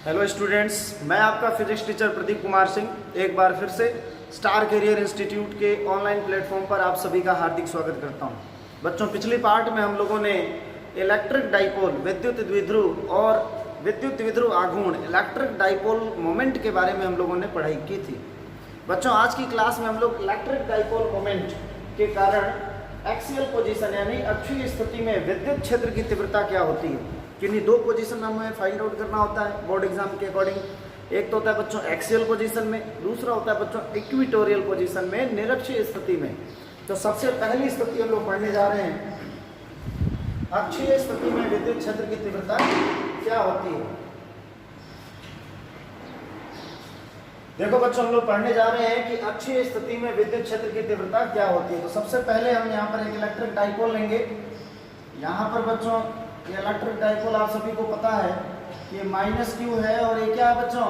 Hello students, मैं आपका physics teacher Pradeep Kumar Singh एक बार फिर से स्टार कैरियर इंस्टीट्यूट के ऑनलाइन प्लेटफॉर्म पर आप सभी का हार्दिक स्वागत करता हूं। बच्चों, पिछली पार्ट में हम लोगों ने इलेक्ट्रिक डाइपोल, विद्युत द्विध्रुव और विद्युत द्विध्रुव आघूर्ण, इलेक्ट्रिक डाइपोल मोमेंट के बारे में हम लोगों ने पढ़ाई की थी। बच्चों, आज की क्लास में हम लोग इलेक्ट्रिक डाइपोल मोमेंट के कारण एक्सियल पोजीशन यानी अक्षीय स्थिति में विद्युत क्षेत्र की तीव्रता क्या होती है, किन्हीं दो पोजीशन में हमें फाइंड आउट करना होता है बोर्ड एग्जाम के अकॉर्डिंग। एक तो होता है बच्चों एक्सियल पोजीशन में, दूसरा होता है बच्चों इक्विटोरियल पोजीशन में, निरक्षीय स्थिति में। तो सबसे पहली स्थिति हम लोग पढ़ने जा रहे हैं, अक्षीय स्थिति में विद्युत क्षेत्र की तीव्रता क्या होती है। देखो बच्चों, हम लोग पढ़ने जा रहे हैं कि अक्षीय स्थिति में विद्युत क्षेत्र की तीव्रता क्या होती है। तो सबसे पहले हम यहाँ पर एक इलेक्ट्रिक डाइपोल लेंगे। यहाँ पर बच्चों ये इलेक्ट्रिक डाइपोल आप सभी को पता है कि माइनस क्यू है और ये क्या है बच्चों,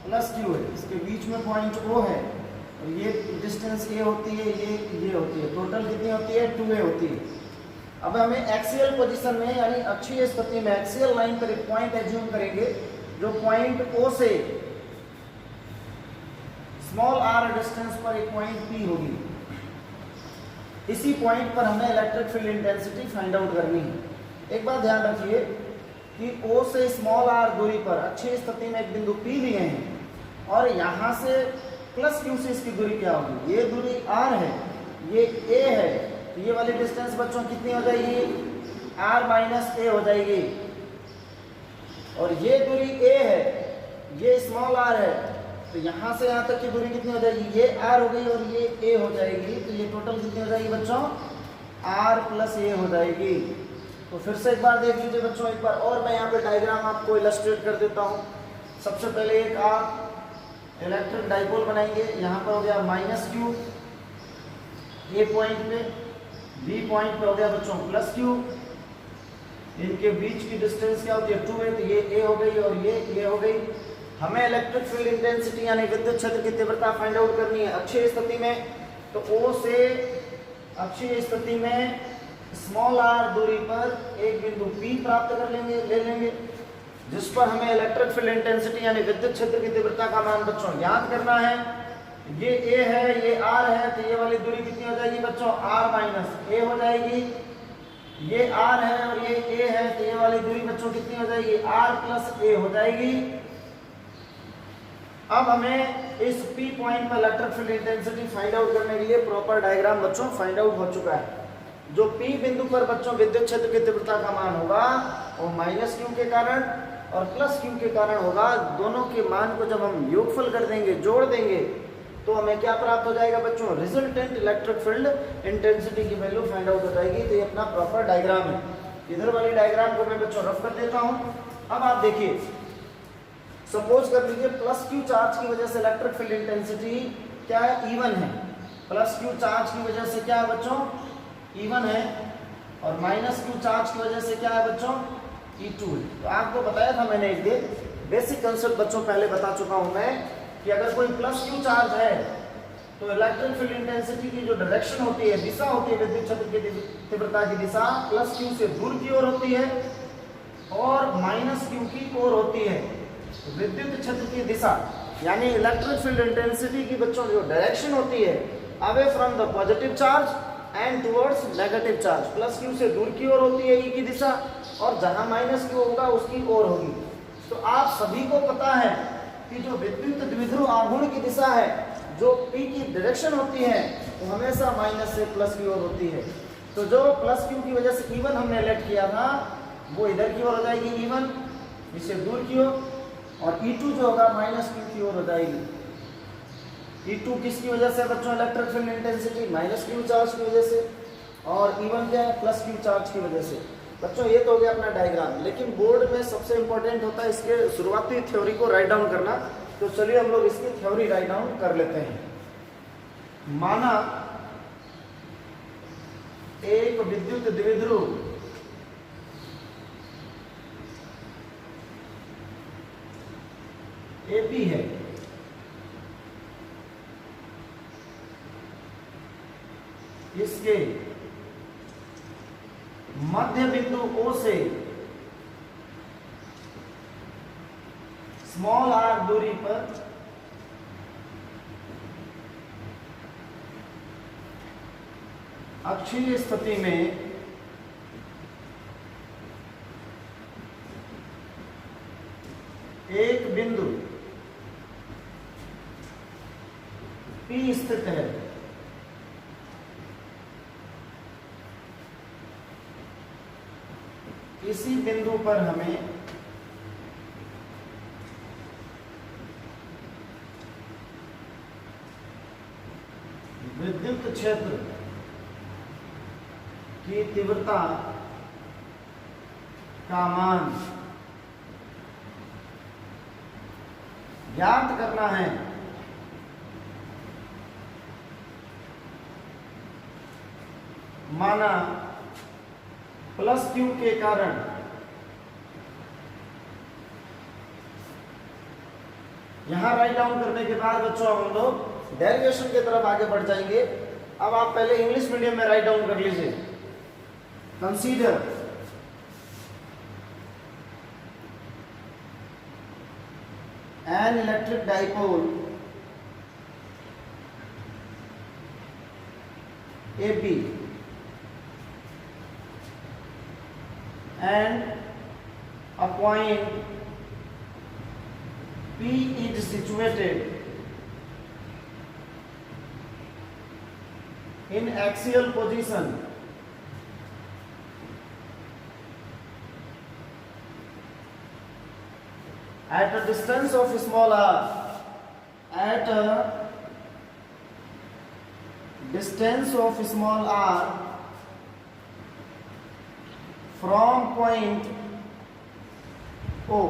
प्लस क्यू है। इसके बीच में पॉइंट ओ है और ये डिस्टेंस ए होती है, ये होती है। टोटल कितनी होती है, 2a होती है। अब हमें एक्सियल पोजीशन में यानी अक्षीय स्थिति में एक्सियल लाइन पर एक पॉइंट एज्यूम करेंगे जो पॉइंट ओ से स्मॉल आर डिस्टेंस पर एक पॉइंट पी होगी। इसी पॉइंट पर हमें electric field intensity find out करनी है। एक बात ध्यान रखिए कि O से स्मॉल r दूरी पर अक्षीय स्थिति में एक बिंदु P लिए हैं और यहाँ से प्लस Q से इसकी दूरी क्या होगी, ये दूरी r है, ये a है। तो ये वाली डिस्टेंस बच्चों कितनी हो जाएगी, r माइनस a हो जाएगी। और ये दूरी a है, ये स्मॉल r है, तो यहाँ से यहाँ तक की दूरी कितनी हो जाएगी, ये r हो गई और ये a हो जाएगी। तो ये टोटल कितनी हो जाएगी बच्चों, r प्लस a हो जाएगी। तो फिर से एक बार देख लीजिए बच्चों, एक बार और मैं यहाँ पे डायग्राम आपको इलस्ट्रेट कर देता हूँ। सबसे पहले एक आप इलेक्ट्रिक डाइपोल बनाएंगे। यहाँ पर हो गया माइनस क्यू, ए पॉइंट पे, बी पॉइंट पे हो गया बच्चों प्लस क्यू। इनके बीच की डिस्टेंस क्या होती है, 2 है, तो ये ए हो गई और ये हो गई। हमें इलेक्ट्रिक फील्ड इंटेंसिटी यानी विद्युत क्षेत्र की तीव्रता फाइंड आउट करनी है अक्षीय स्थिति में। तो ओ से अक्षीय स्थिति में स्मॉल r दूरी पर एक बिंदु P प्राप्त कर लेंगे, ले लेंगे, जिस पर हमें इलेक्ट्रिक फील्ड इंटेंसिटी यानी विद्युत क्षेत्र की तीव्रता का मान बच्चों याद करना है। ये a है, ये r है, तो ये वाली दूरी कितनी हो जाएगी बच्चों, r माइनस a हो जाएगी। ये r है और ये a है, तो ये वाली दूरी बच्चों कितनी हो जाएगी, r प्लस a हो जाएगी। अब हमें इस P पॉइंट पर electric field intensity find out करने के लिए प्रॉपर डायग्राम बच्चों फाइंड आउट हो चुका है। जो P बिंदु पर बच्चों विद्युत क्षेत्र की तीव्रता का मान होगा वो माइनस क्यू के कारण और प्लस क्यू के कारण होगा। दोनों के मान को जब हम योगफल कर देंगे, जोड़ देंगे, तो हमें क्या प्राप्त हो जाएगा बच्चों, रिजल्टेंट इलेक्ट्रिक फील्ड इंटेंसिटी की वैल्यू फाइंड आउट हो जाएगी। तो ये अपना प्रॉपर डायग्राम है। इधर वाली डायग्राम को मैं बच्चों रफ कर देता हूँ। अब आप देखिए, सपोज कर लीजिए प्लस क्यू चार्ज की वजह से इलेक्ट्रिक फील्ड इंटेंसिटी क्या है, E1 है। प्लस क्यू चार्ज की वजह से क्या है बच्चों, E1 है, और माइनस क्यू चार्ज की वजह से क्या है बच्चों, E2 है। तो आपको बताया था मैंने एक दिन, बेसिक कंसेप्ट बच्चों पहले बता चुका हूं मैं कि अगर कोई प्लस क्यू चार्ज है तो इलेक्ट्रिक फील्ड इंटेंसिटी की जो डायरेक्शन होती है, दिशा होती है विद्युत क्षेत्र की तीव्रता की दिशा, प्लस क्यू से दूर की ओर होती है और माइनस क्यू की ओर होती है। तो विद्युत क्षेत्र की दिशा यानी इलेक्ट्रिक फील्ड इंटेंसिटी की बच्चों जो डायरेक्शन होती है, away from the positive charge and towards negative charge, plus Q से दूर की ओर होती है ई की दिशा और जहां माइनस क्यू होगा उसकी ओर होगी। तो आप सभी को पता है कि जो विद्युत द्विध्रुव आघूर्ण की दिशा है, जो पी की डायरेक्शन होती है, वो हमेशा माइनस से प्लस की ओर होती है। तो जो प्लस क्यू की वजह से E1 हमने लेट किया था वो इधर की ओर हो जाएगी, E1 इससे दूर की ओर, और E2 जो होगा माइनस क्यू की ओर हो जाएगी। E2 किसकी वजह से बच्चों, electric field intensity minus Q charge की वजह से, और E1 क्या है, प्लस क्यू चार्ज की वजह से। बच्चों ये तो हो गया अपना डायग्राम, लेकिन बोर्ड में सबसे इंपॉर्टेंट होता है इसके शुरुआती थ्योरी को राइट डाउन करना। तो चलिए हम लोग इसकी थ्योरी राइट डाउन कर लेते हैं। माना एक विद्युत द्विध्रुव AP है, इसके मध्य बिंदु O से स्मॉल आर दूरी पर अक्षीय स्थिति में एक बिंदु P स्थित है। इसी बिंदु पर हमें विद्युत क्षेत्र की तीव्रता का मान ज्ञात करना है। माना प्लस क्यू के कारण यहां राइट डाउन करने के बाद बच्चों हम लोग डेरिवेशन की तरफ आगे बढ़ जाएंगे। अब आप पहले इंग्लिश मीडियम में राइट डाउन कर लीजिए। Consider an electric dipole AB and a point P is situated in axial position at a distance of small r, at a distance of small r from point O,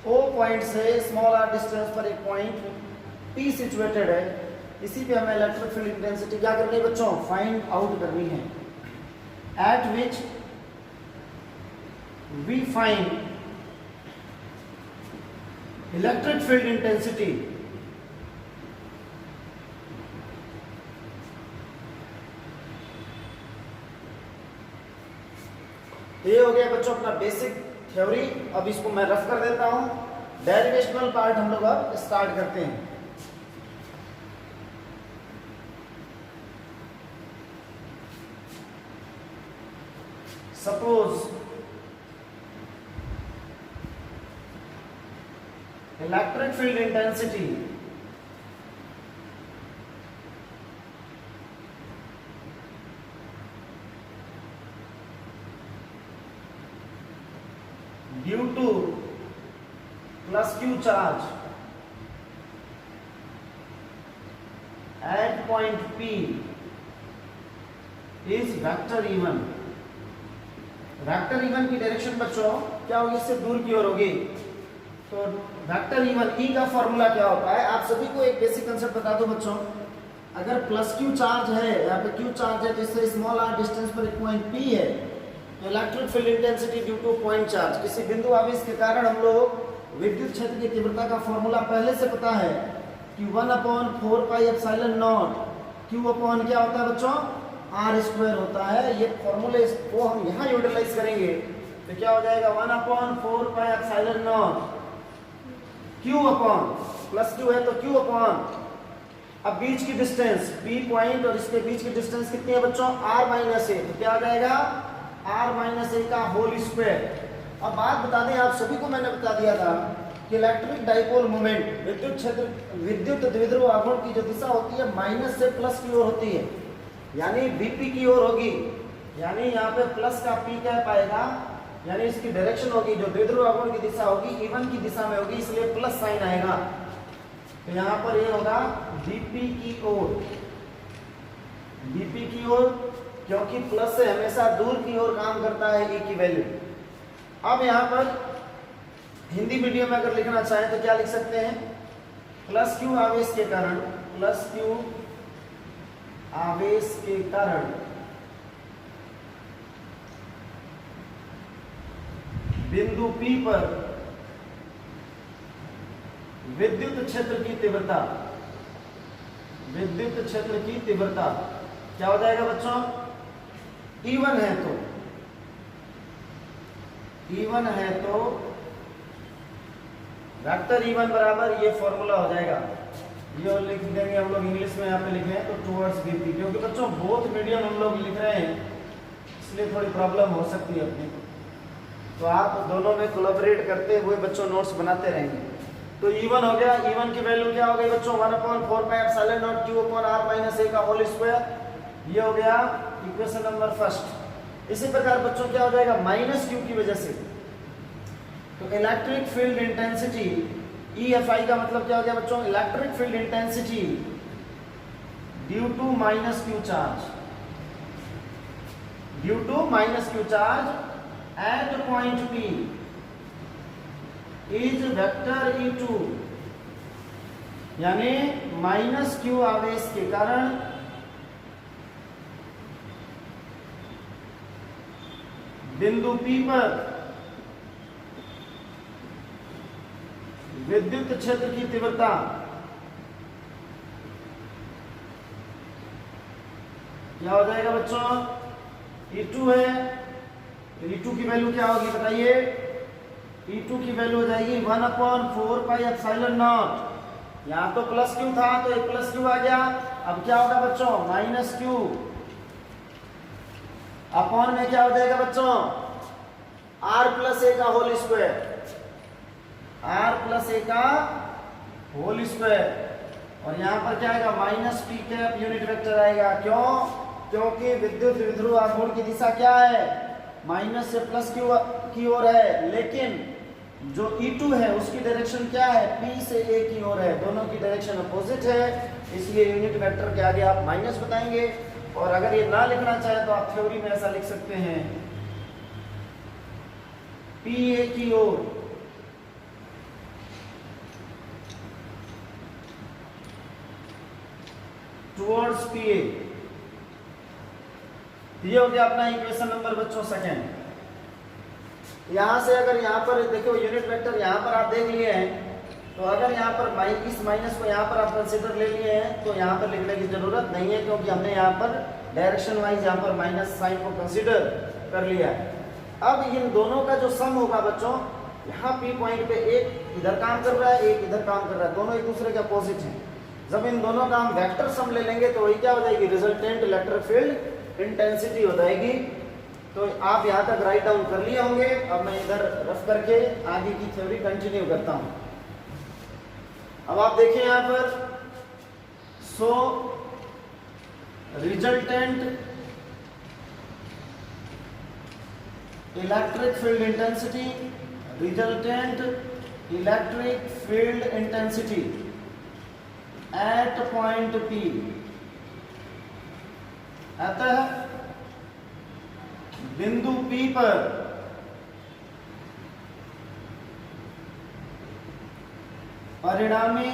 O point से small r distance पर एक point P situated है। इसी पे हमें electric field intensity क्या करनी है बच्चों, फाइंड आउट करनी है। At which we find electric field intensity ये हो गया बच्चों अपना बेसिक थ्योरी। अब इसको मैं रफ कर देता हूं। डेरिवेशनल पार्ट हम लोग अब स्टार्ट करते हैं। Suppose electric field intensity due two plus Q charge at point P is vector even. Vector even की डायरेक्शन बच्चों क्या होगी, इससे दूर की ओर होगी। तो वेक्टर इवन ई का फॉर्मूला क्या होता है, आप सभी को एक बेसिक कंसेप्ट बता दो बच्चों। अगर प्लस क्यू चार्ज है, यहाँ पे क्यू चार्ज है, तो इससे स्मॉल r डिस्टेंस पर एक पॉइंट P है। तो electric field intensity due two point charge, किसी बिंदु आवेश के कारण हम लोग विद्युत क्षेत्र की तीव्रता का फॉर्मूला पहले से पता है कि 1/4πε0 क्यू अपॉन क्या होता है बच्चों, r² होता है। ये फॉर्मूले को हम यहाँ यूटिलाइज करेंगे तो क्या हो जाएगा 1/4πε0 क्यू अपॉन प्लस क्यू है तो क्यू अपॉन, अब बीच की डिस्टेंस P पॉइंट और इसके बीच की डिस्टेंस कितनी है बच्चों, r-a। तो क्या आ जाएगा r-a का होल स्क्वायर। अब बात बता दें आप सभी को, मैंने बता दिया था कि इलेक्ट्रिक डाइपोल मोमेंट विद्युत क्षेत्र विद्युत द्विध्रुव आघूर्ण की जो दिशा होती है माइनस से प्लस की ओर होती है, यानी BP की ओर होगी। यानी यहाँ पे प्लस का P क्या पाएगा, यानी इसकी डायरेक्शन होगी जो द्विध्रुव आघूर्ण की दिशा होगी इवन की दिशा में होगी, इसलिए प्लस साइन आएगा। तो यहाँ पर ये होगा BP की ओर, BP की ओर, क्योंकि प्लस से हमेशा दूर की ओर काम करता है E की वैल्यू। अब यहाँ पर हिंदी मीडियम में अगर लिखना चाहें तो क्या लिख सकते हैं, प्लस क्यू आवेश के कारण, प्लस क्यू आवेश के कारण बिंदु P पर विद्युत क्षेत्र की तीव्रता, विद्युत क्षेत्र की तीव्रता क्या हो जाएगा बच्चों, E1 है तो E1 है तो वेक्टर E1 बराबर ये फॉर्मूला हो जाएगा, ये लिख देंगे हम लोग इंग्लिश में यहाँ पे लिखे हैं तो टुवर्ड्स VP, क्योंकि बच्चों बोथ मीडियम हम लोग लिख रहे हैं इसलिए थोड़ी प्रॉब्लम हो सकती है अपनी, तो आप दोनों में कोलैबोरेट करते हुए बच्चों नोट्स बनाते रहेंगे। तो E1 हो गया, E1 की वैल्यू क्या हो गई बच्चों 1/4πε0 Q/r - a का होल स्क्वायर, ये हो गया इक्वेशन नंबर फर्स्ट। इसी प्रकार बच्चों क्या हो जाएगा माइनस Q की वजह से, तो इलेक्ट्रिक फील्ड इंटेंसिटी EFI का मतलब क्या हो गया बच्चों electric field intensity due to minus Q charge, due to minus Q charge at point P is vector E2, यानी माइनस Q आवेश के कारण बिंदु P पर विद्युत क्षेत्र की तीव्रता क्या हो जाएगा बच्चों E2 है, E2 की वैल्यू क्या होगी बताइए, E2 की वैल्यू हो जाएगी 1/4πε0, यहाँ तो प्लस Q था तो एक प्लस Q आ गया, अब क्या होगा बच्चों माइनस Q अपॉन में क्या हो जाएगा बच्चों r+a का होल स्क्वायर, r+a का होल स्क्वायर, और यहाँ पर क्या आएगा minus P cap unit vector आएगा, क्यों, क्योंकि विद्युत विध्रुव आघूर्ण की दिशा क्या है माइनस से प्लस की ओर है, लेकिन जो E2 है उसकी डायरेक्शन क्या है P से A की ओर है, दोनों की डायरेक्शन अपोजिट है, इसलिए यूनिट वेक्टर के आगे आप माइनस बताएंगे। और अगर ये ना लिखना चाहे तो आप थ्योरी में ऐसा लिख सकते हैं PA की ओर टुवर्ड्स PA, ये हो गया अपना इक्वेशन नंबर बच्चों सेकेंड। यहां से अगर यहाँ पर देखो यूनिट वेक्टर यहाँ पर आप देख लिए हैं, तो अगर यहाँ पर इस माइनस को यहाँ पर आप कंसीडर ले लिए हैं तो यहाँ पर लिखने की जरूरत नहीं है, क्योंकि हमने यहाँ पर डायरेक्शन वाइज यहाँ पर माइनस साइन को कंसीडर कर लिया है। अब इन दोनों का जो सम होगा बच्चों, यहाँ P पॉइंट पे एक इधर काम कर रहा है एक इधर काम कर रहा है, दोनों एक दूसरे के अपोजिट हैं, जब इन दोनों का हम वेक्टर सम ले लेंगे तो वही क्या हो जाएगी रिजल्टेंट इलेक्ट्रिक फील्ड इंटेंसिटी हो जाएगी। तो आप यहाँ तक राइट डाउन कर लिए होंगे, अब मैं इधर रफ करके आगे की थ्योरी कंटिन्यू करता हूँ। अब आप देखिए यहाँ पर so resultant electric field intensity, resultant electric field intensity at point P, अतः बिंदु P पर परिणामी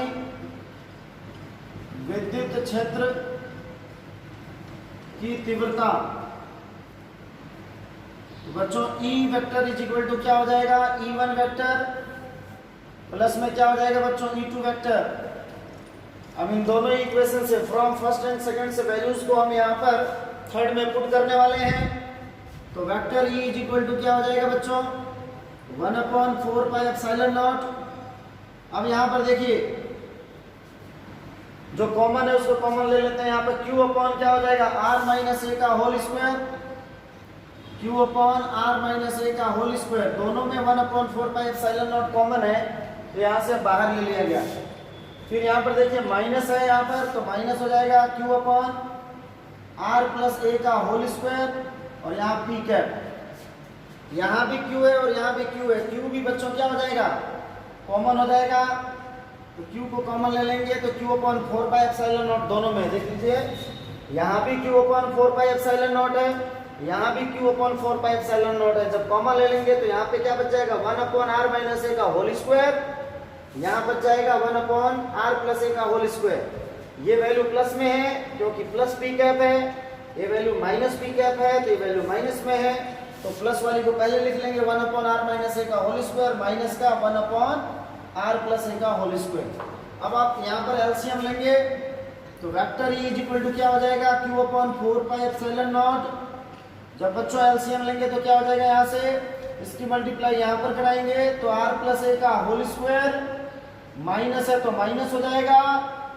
विद्युत क्षेत्र की तीव्रता, बच्चों E vector is equal to क्या हो जाएगा E1 वेक्टर प्लस में क्या हो जाएगा बच्चों E2 वेक्टर। अब इन दोनों इक्वेशन से फ्रॉम फर्स्ट एंड सेकंड से वैल्यूज को हम यहाँ पर थर्ड में पुट करने वाले हैं, तो vector E is equal to क्या हो जाएगा बच्चों 1/4πε0। अब यहाँ पर देखिए जो कॉमन है उसको कॉमन ले लेते हैं, यहाँ पर Q अपॉन क्या हो जाएगा r - a का whole square, Q upon r - a का होल स्क्वायर, दोनों में 1/4πε0 कॉमन है तो यहाँ से बाहर ले लिया गया। फिर यहाँ पर देखिए माइनस है यहाँ पर, तो माइनस हो जाएगा Q अपॉन r+a का होल स्क्वायर, और यहाँ P कैप, यहाँ भी Q है और यहाँ भी Q है, Q भी बच्चों क्या हो जाएगा कॉमन हो जाएगा, तो Q को कॉमन ले लेंगे तो Q अपॉन 4πε0 दोनों में देख लीजिए, यहाँ भी Q अपॉन 4πε0 है, यहाँ भी Q अपॉन 4πε0 है, जब कॉमन ले लेंगे तो यहाँ पे क्या बच जाएगा 1/r - a का होल स्क्वायर, यहाँ बच जाएगा 1/r+a का होल स्क्वायर। ये वैल्यू प्लस में है क्योंकि प्लस P कैप है, ये वैल्यू माइनस P कैप है तो ये वैल्यू माइनस में है, तो प्लस वाली को पहले लिख लेंगे 1/r - a का होल स्क्वायर माइनस का 1/r+a का होल स्क्वायर। अब आप यहाँ पर एलसीएम लेंगे तो vector E is equal to क्या हो जाएगा Q/4πε0। जब बच्चों एलसीएम लेंगे तो क्या हो जाएगा यहाँ से इसकी मल्टीप्लाई यहाँ पर कराएंगे तो r प्लस ए का होल स्क्वायर, माइनस है तो माइनस हो जाएगा।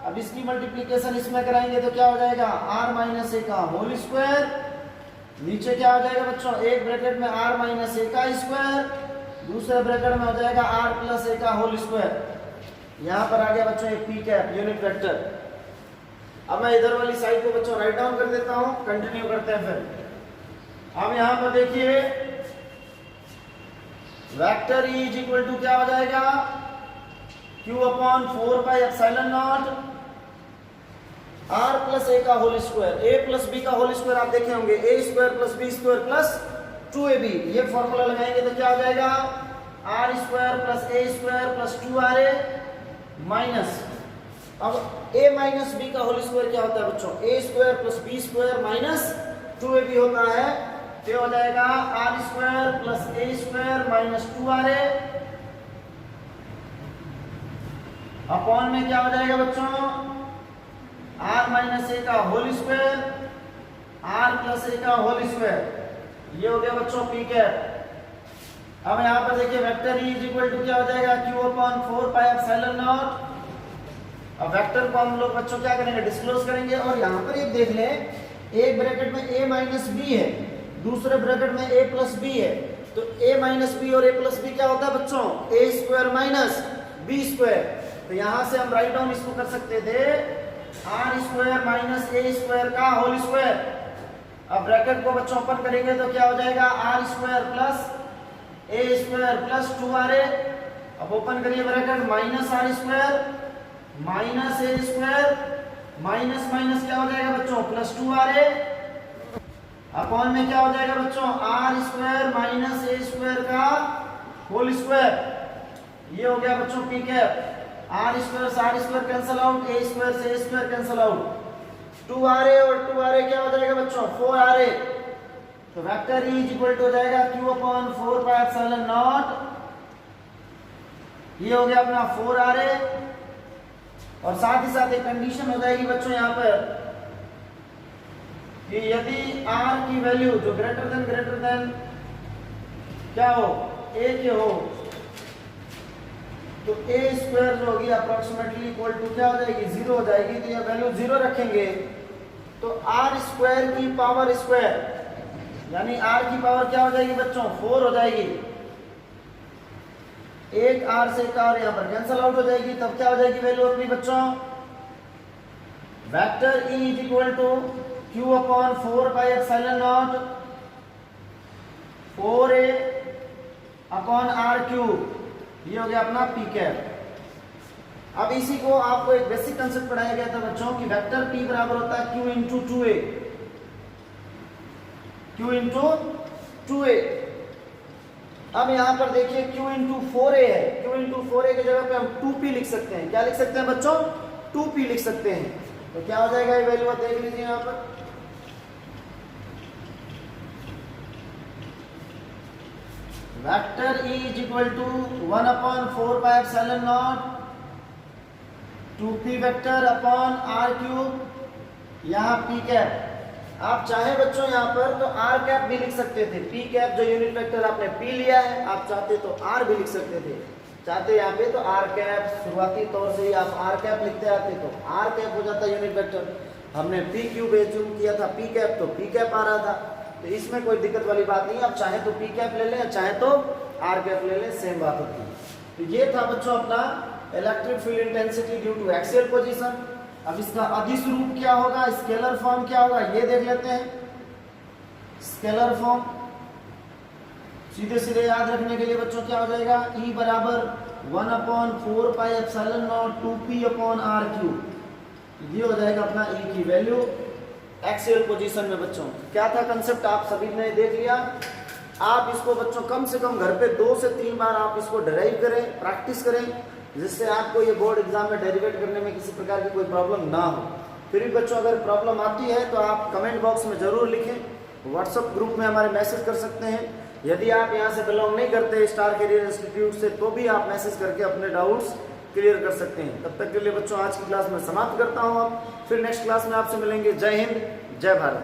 अब इसकी मल्टीप्लीकेशन इसमें कराएंगे तो क्या हो जाएगा, r माइनस ए का होल स्क्वायर, नीचे क्या हो जाएगा बच्चों, एक ब्रैकेट में r माइनस ए का स्क्वायर, दूसरे ब्रैकेट में हो जाएगा r प्लस ए का होल स्क्वायर। यहाँ पर आ गया बच्चों ये पी कैप यूनिट वेक्टर। अब मैं इधर वाली साइड को बच्चों राइट डाउन कर देता हूँ, कंटिन्यू करते हैं फिर। अब यहाँ पर देखिए vector E is equal to क्या हो जाएगा, Q upon 4 pi epsilon naught R plus A का whole square, A plus B का होल स्क्वायर आप देखे होंगे, A square plus B square plus 2AB। ये फॉर्मूला लगाएंगे तो क्या हो जाएगा, R square plus A square plus 2RA minus, अब A माइनस B का होल स्क्वायर क्या होता है बच्चों, A square plus B square minus 2AB होता है, तो हो जाएगा R square plus A square minus 2RA upon में क्या हो जाएगा बच्चों, r माइनस ए का whole square, r plus A का होल स्क्वायर। ये हो गया बच्चों पी कैप। अब यहाँ पर देखिए vector E is equal to क्या हो जाएगा, Q upon 4 pi epsilon naught. अब वेक्टर को हम लोग बच्चों क्या करेंगे, डिस्क्लोज करेंगे। और यहाँ पर एक देख लें, एक ब्रैकेट में a माइनस बी है, दूसरे ब्रैकेट में a प्लस बी है, तो a माइनस बी और a प्लस बी क्या होता है बच्चों, a square minus b square. तो यहां से हम राइट डाउन इसको कर सकते थे r square minus a square का होल स्क्वायर। अब ब्रैकेट को बच्चों ओपन करेंगे तो क्या हो जाएगा, r square plus a square plus 2RA। अब ओपन करिए bracket, minus r square minus a square minus minus क्या हो जाएगा बच्चों, प्लस 2RA अपॉन में क्या हो जाएगा बच्चों, r square minus a square का होल स्क्वायर। ये हो गया बच्चों पी कैप। r स्क्वायर से r square cancel out, a square से a square cancel out, 2RA और 2RA क्या हो जाएगा बच्चों, 4RA। तो vector E is equal to हो जाएगा Q upon 4 pi epsilon naught, ये हो गया अपना 4RA। और साथ ही साथ एक कंडीशन हो जाएगी बच्चों यहाँ पर कि यदि r की वैल्यू जो ग्रेटर देन क्या हो, a के हो, तो a स्क्वायर जो होगी अप्रोक्सीमेटली इक्वल टू क्या हो जाएगी, 0 हो जाएगी। तो ये वैल्यू 0 रखेंगे तो r स्क्वायर की पावर स्क्वायर, यानी r की पावर क्या हो जाएगी बच्चों, 4 हो जाएगी। एक r से एक r यहाँ पर कैंसिल आउट हो जाएगी, तब क्या हो जाएगी वैल्यू अपनी बच्चों, vector E is equal to Q upon 4 pi epsilon naught 4A upon R cube. ये हो गया अपना पी कैप। अब इसी को आपको एक बेसिक कंसेप्ट पढ़ाया गया था बच्चों कि वेक्टर P बराबर होता है Q into 2A, Q into 2A। अब यहां पर देखिए Q इंटू 4A है, Q इंटू 4A की जगह पे हम 2P लिख सकते हैं। क्या लिख सकते हैं बच्चों, 2P लिख सकते हैं। तो क्या हो जाएगा ये वैल्यू, देख लीजिए यहां पर, vector E is equal to 1 upon 4 pi epsilon naught 2P vector upon R cube, यहाँ P कैप। आप चाहे बच्चों यहाँ पर तो R कैप भी लिख सकते थे, P कैप जो यूनिट वेक्टर आपने P लिया है, आप चाहते तो R भी लिख सकते थे। चाहते यहाँ पे तो R कैप, शुरुआती तौर से ही आप R कैप लिखते आते तो R कैप हो जाता यूनिट वेक्टर। हमने P क्यूब एज्यूम किया था P कैप, तो P कैप आ रहा था। तो इसमें कोई दिक्कत वाली बात नहीं, आप चाहे तो पी कैप ले लें, चाहे तो आर कैप ले लें, सेम बात होती है। तो ये था बच्चों अपना electric field intensity due to axial position. अब इसका अदिश रूप क्या होगा, स्केलर फॉर्म क्या होगा, ये देख लेते हैं। स्केलर फॉर्म सीधे सीधे याद रखने के लिए बच्चों क्या हो जाएगा, E बराबर 1 upon 4 pi epsilon naught 2P upon R cube. ये हो जाएगा अपना E की वैल्यू एक्सियल पोजीशन में। बच्चों क्या था कंसेप्ट, आप सभी ने देख लिया। आप इसको बच्चों कम से कम घर पे 2 से 3 बार आप इसको डराइव करें, प्रैक्टिस करें, जिससे आपको ये बोर्ड एग्जाम में डेरिवेट करने में किसी प्रकार की कोई प्रॉब्लम ना हो। फिर भी बच्चों अगर प्रॉब्लम आती है तो आप कमेंट बॉक्स में ज़रूर लिखें, व्हाट्सएप ग्रुप में हमारे मैसेज कर सकते हैं। यदि आप यहाँ से बिलोंग नहीं करते स्टार कैरियर इंस्टीट्यूट से, तो भी आप मैसेज करके अपने डाउट्स क्लियर कर सकते हैं। तब तक के लिए बच्चों आज की क्लास में समाप्त करता हूँ। अब फिर नेक्स्ट क्लास में आपसे मिलेंगे। जय हिंद, जय भारत।